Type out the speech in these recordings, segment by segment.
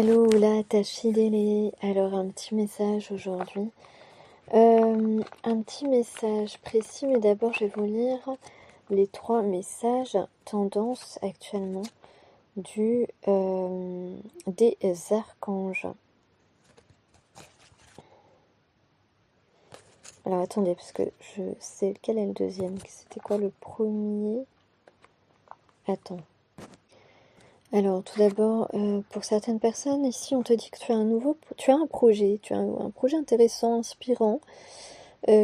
Hello, là, Tachidele. Alors, un petit message aujourd'hui. Un petit message précis, mais d'abord, je vais vous lire les 3 messages tendance actuellement des archanges. Alors, attendez, parce que je sais lequel est le deuxième. C'était quoi le premier? Attends. Alors, tout d'abord, pour certaines personnes, ici, on te dit que tu as un projet, tu as un projet intéressant, inspirant,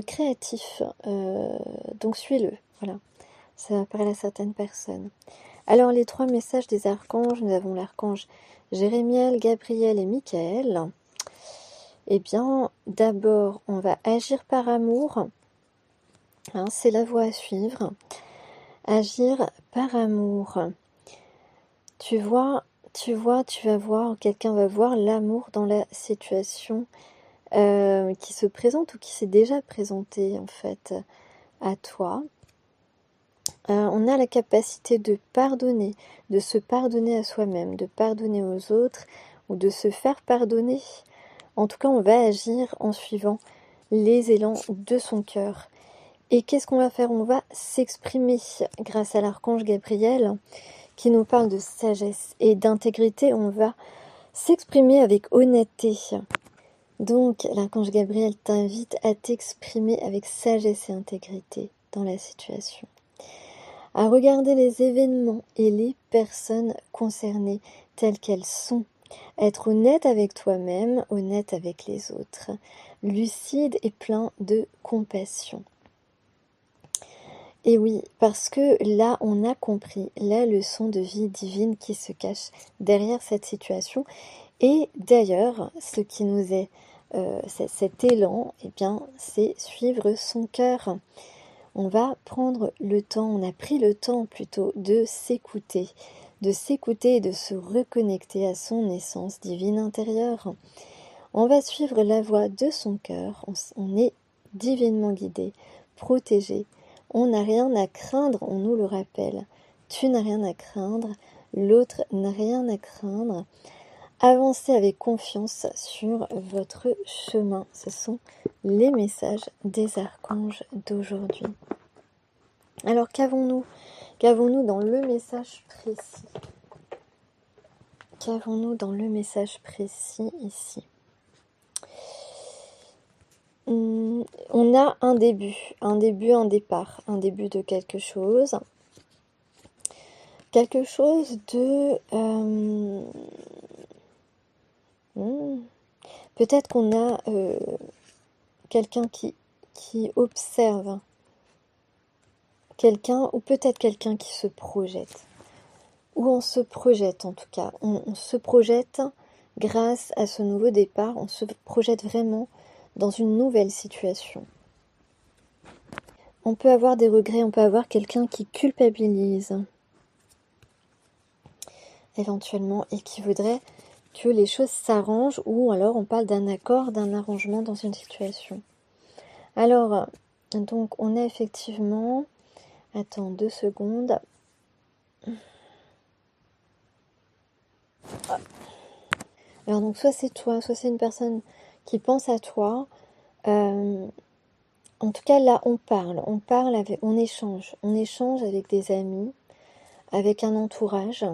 créatif. Donc, suis-le. Voilà, ça va parler à certaines personnes. Alors, les 3 messages des archanges, nous avons l'archange Jérémiel, Gabriel et Michael. Eh bien, d'abord, on va agir par amour. Hein, c'est la voie à suivre. Agir par amour. Tu vas voir, quelqu'un va voir l'amour dans la situation qui se présente ou qui s'est déjà présentée en fait à toi. On a la capacité de pardonner, de se pardonner à soi-même, de pardonner aux autres ou de se faire pardonner. En tout cas, on va agir en suivant les élans de son cœur. Et qu'est-ce qu'on va faire? On va s'exprimer grâce à l'archange Gabriel qui nous parle de sagesse et d'intégrité. On va s'exprimer avec honnêteté. Donc, l'archange Gabriel t'invite à t'exprimer avec sagesse et intégrité dans la situation. À regarder les événements et les personnes concernées telles qu'elles sont. Être honnête avec toi-même, honnête avec les autres. Lucide et plein de compassion. Et oui, parce que là, on a compris la leçon de vie divine qui se cache derrière cette situation. Et d'ailleurs, ce qui nous est cet élan, eh bien, c'est suivre son cœur. On va prendre le temps, on a pris le temps plutôt de s'écouter et de se reconnecter à son essence divine intérieure. On va suivre la voie de son cœur, on est divinement guidé, protégé. On n'a rien à craindre, on nous le rappelle. Tu n'as rien à craindre, l'autre n'a rien à craindre. Avancez avec confiance sur votre chemin. Ce sont les messages des archanges d'aujourd'hui. Alors qu'avons-nous dans le message précis? Qu'avons-nous dans le message précis ici? On a un début, un départ, un début de quelque chose. Quelque chose de... peut-être qu'on a quelqu'un qui observe. Quelqu'un, ou peut-être quelqu'un qui se projette. Ou on se projette en tout cas. On se projette grâce à ce nouveau départ. On se projette vraiment dans une nouvelle situation. On peut avoir des regrets, on peut avoir quelqu'un qui culpabilise éventuellement et qui voudrait que les choses s'arrangent, ou alors on parle d'un accord, d'un arrangement dans une situation. Alors, donc on a effectivement... Attends 2 secondes. Alors donc soit c'est toi, soit c'est une personne qui pense à toi. En tout cas là on parle on échange avec des amis, avec un entourage.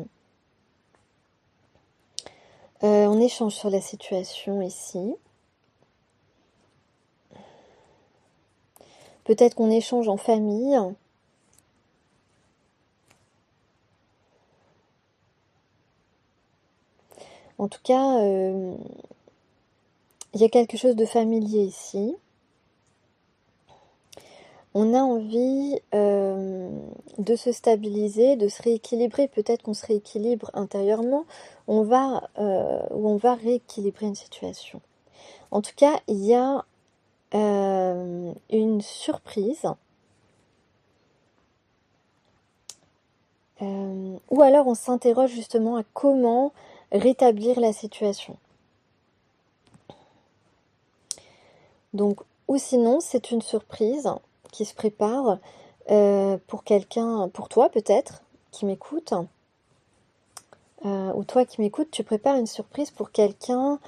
On échange sur la situation ici. Peut-être qu'on échange en famille. En tout cas, il y a quelque chose de familier ici. On a envie de se stabiliser, de se rééquilibrer. Peut-être qu'on se rééquilibre intérieurement. On va rééquilibrer une situation. En tout cas, il y a une surprise. Ou alors on s'interroge justement à comment rétablir la situation. Donc, ou sinon, c'est une surprise qui se prépare pour quelqu'un, pour toi peut-être, qui m'écoute. ou toi qui m'écoutes, tu prépares une surprise pour quelqu'un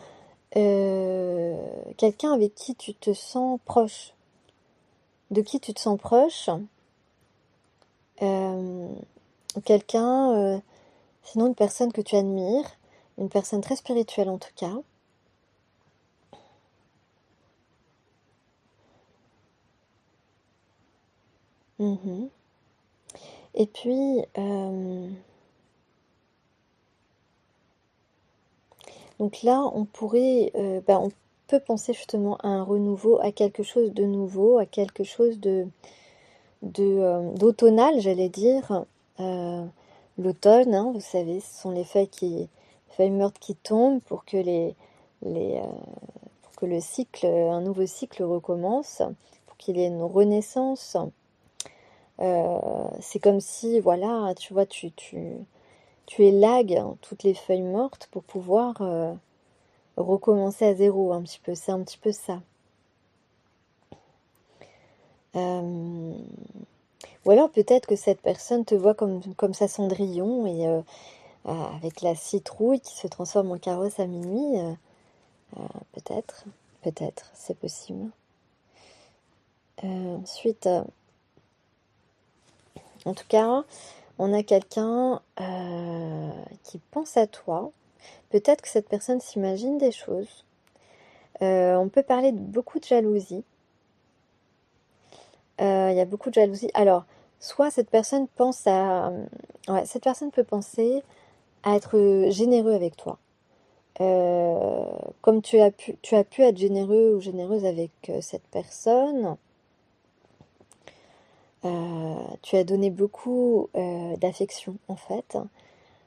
quelqu'un avec qui tu te sens proche. De qui tu te sens proche. Quelqu'un, sinon une personne que tu admires, une personne très spirituelle en tout cas. Mhm. Et puis, donc là, on pourrait, on peut penser justement à un renouveau, à quelque chose de nouveau, à quelque chose d'automnal, j'allais dire. L'automne, hein, vous savez, ce sont les feuilles mortes qui tombent pour que pour que le cycle, un nouveau cycle recommence, pour qu'il y ait une renaissance. C'est comme si, voilà, tu vois, tu élagues toutes les feuilles mortes pour pouvoir recommencer à zéro un petit peu. C'est un petit peu ça. Ou alors peut-être que cette personne te voit comme sa Cendrillon et avec la citrouille qui se transforme en carrosse à minuit. Peut-être, peut-être, c'est possible. Ensuite, en tout cas, on a quelqu'un qui pense à toi. Peut-être que cette personne s'imagine des choses. On peut parler de beaucoup de jalousie. Il y a beaucoup de jalousie. Alors, soit cette personne pense à... Ouais, cette personne peut penser à être généreux avec toi. Comme tu as pu être généreux ou généreuse avec cette personne, tu as donné beaucoup d'affection en fait.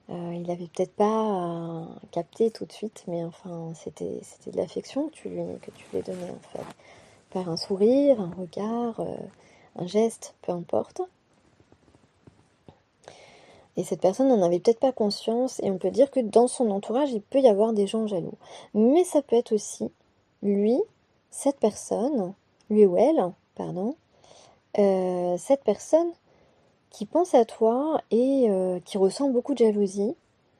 Il avait peut-être pas capté tout de suite, mais enfin c'était de l'affection que tu lui ai donné en fait. Par un sourire, un regard, un geste, peu importe. Et cette personne n'en avait peut-être pas conscience, et on peut dire que dans son entourage, il peut y avoir des gens jaloux. Mais ça peut être aussi lui, cette personne, lui ou elle, pardon, cette personne qui pense à toi et qui ressent beaucoup de jalousie,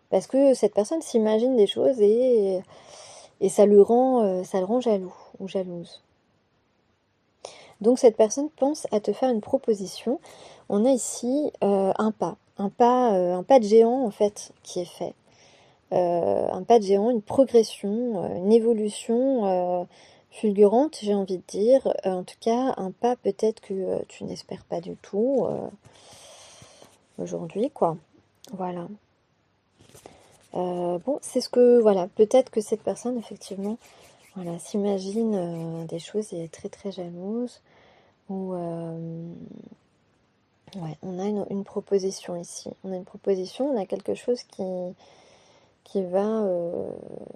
parce que cette personne s'imagine des choses et ça le rend jaloux ou jalouse. Donc cette personne pense à te faire une proposition. On a ici un pas de géant en fait qui est fait. Un pas de géant, une progression, une évolution fulgurante, j'ai envie de dire. En tout cas, un pas peut-être que tu n'espères pas du tout aujourd'hui, quoi. Voilà. Bon, c'est ce que, voilà, peut-être que cette personne, effectivement, voilà, s'imagine des choses et est très très jalouse. Ou, ouais, on a une proposition ici. On a une proposition, on a quelque chose qui va,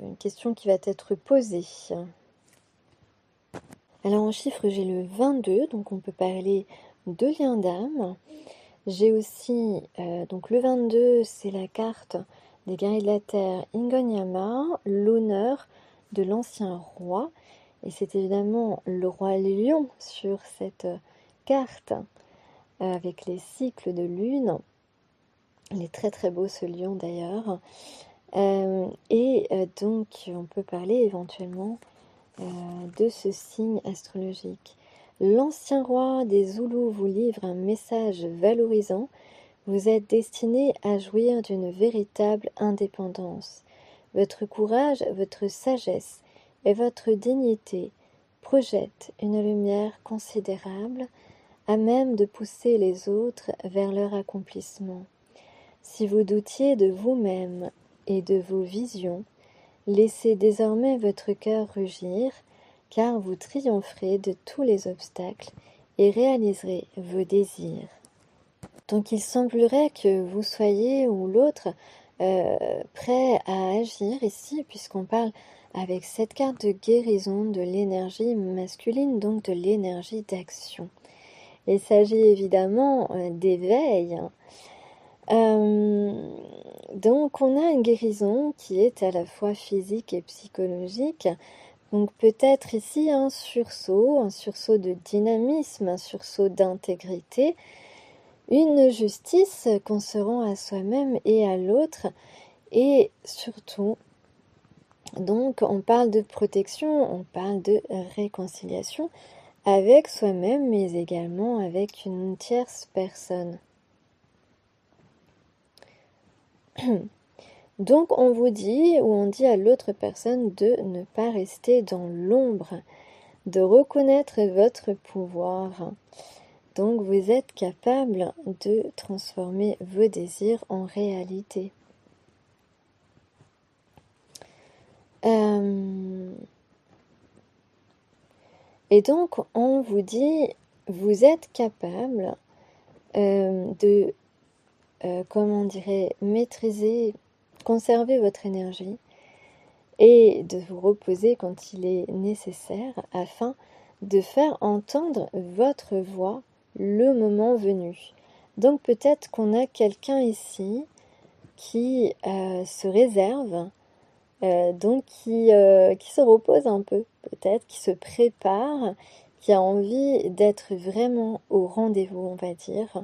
une question qui va être posée. Alors en chiffre, j'ai le 22, donc on peut parler de lien d'âme. J'ai aussi, donc le 22, c'est la carte des guerriers de la terre Ingonyama, l'honneur de l'ancien roi. Et c'est évidemment le roi lion sur cette carte, avec les cycles de lune. Il est très très beau ce lion d'ailleurs. Donc on peut parler éventuellement de ce signe astrologique. L'ancien roi des Zoulous vous livre un message valorisant. Vous êtes destiné à jouir d'une véritable indépendance. Votre courage, votre sagesse et votre dignité projettent une lumière considérable à même de pousser les autres vers leur accomplissement. Si vous doutiez de vous-même et de vos visions, laissez désormais votre cœur rugir, car vous triompherez de tous les obstacles et réaliserez vos désirs. Donc il semblerait que vous soyez ou l'autre prêt à agir ici, puisqu'on parle avec cette carte de guérison de l'énergie masculine, donc de l'énergie d'action. Il s'agit évidemment d'éveil. Donc on a une guérison qui est à la fois physique et psychologique. Donc peut-être ici un sursaut de dynamisme, un sursaut d'intégrité, une justice qu'on se rend à soi-même et à l'autre, Et surtout, donc on parle de protection, on parle de réconciliation avec soi-même, mais également avec une tierce personne. Donc on vous dit, ou on dit à l'autre personne de ne pas rester dans l'ombre, de reconnaître votre pouvoir. Donc vous êtes capable de transformer vos désirs en réalité. Et donc on vous dit, vous êtes capable de, comment on dirait, maîtriser, conserver votre énergie et de vous reposer quand il est nécessaire afin de faire entendre votre voix le moment venu. Donc peut-être qu'on a quelqu'un ici qui se réserve, donc qui se repose un peu, peut-être, qui se prépare, qui a envie d'être vraiment au rendez-vous, on va dire,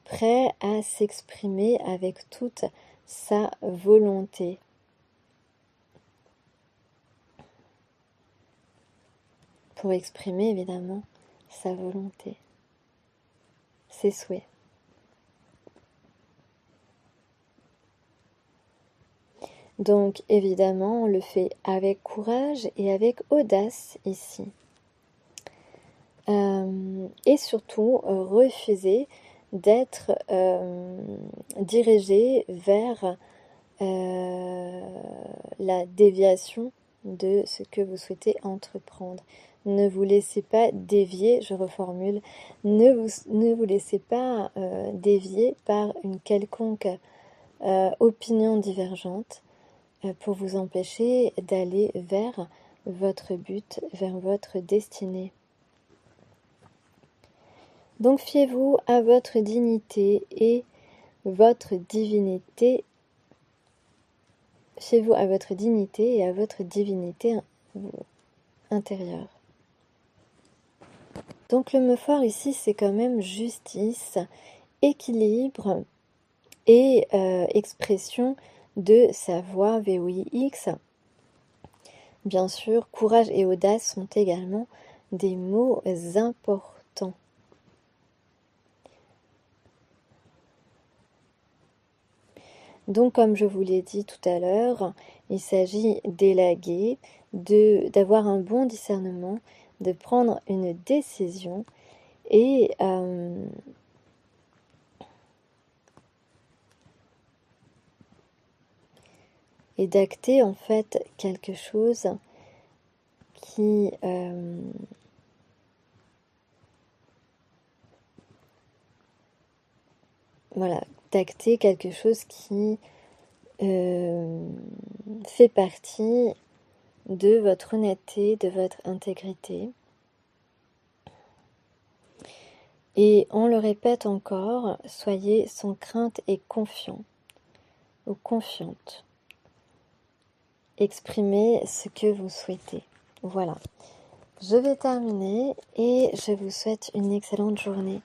prêt à s'exprimer avec toute sa volonté. Pour exprimer évidemment sa volonté, ses souhaits. Donc évidemment, on le fait avec courage et avec audace ici. Et surtout, refuser d'être dirigé vers la déviation de ce que vous souhaitez entreprendre. Ne vous laissez pas dévier, je reformule, ne vous laissez pas dévier par une quelconque opinion divergente pour vous empêcher d'aller vers votre but, vers votre destinée. Donc fiez-vous à votre dignité et votre divinité. Fiez-vous à votre dignité et à votre divinité intérieure. Donc le mot fort ici, c'est quand même justice, équilibre et expression de sa voix VOIX. Bien sûr, courage et audace sont également des mots importants. Donc, comme je vous l'ai dit tout à l'heure, il s'agit d'élaguer, d'avoir un bon discernement, de prendre une décision et d'acter en fait quelque chose qui voilà, d'acter quelque chose qui fait partie de votre honnêteté, de votre intégrité. Et on le répète encore, soyez sans crainte et confiant ou confiante. Exprimez ce que vous souhaitez. Voilà. Je vais terminer et je vous souhaite une excellente journée.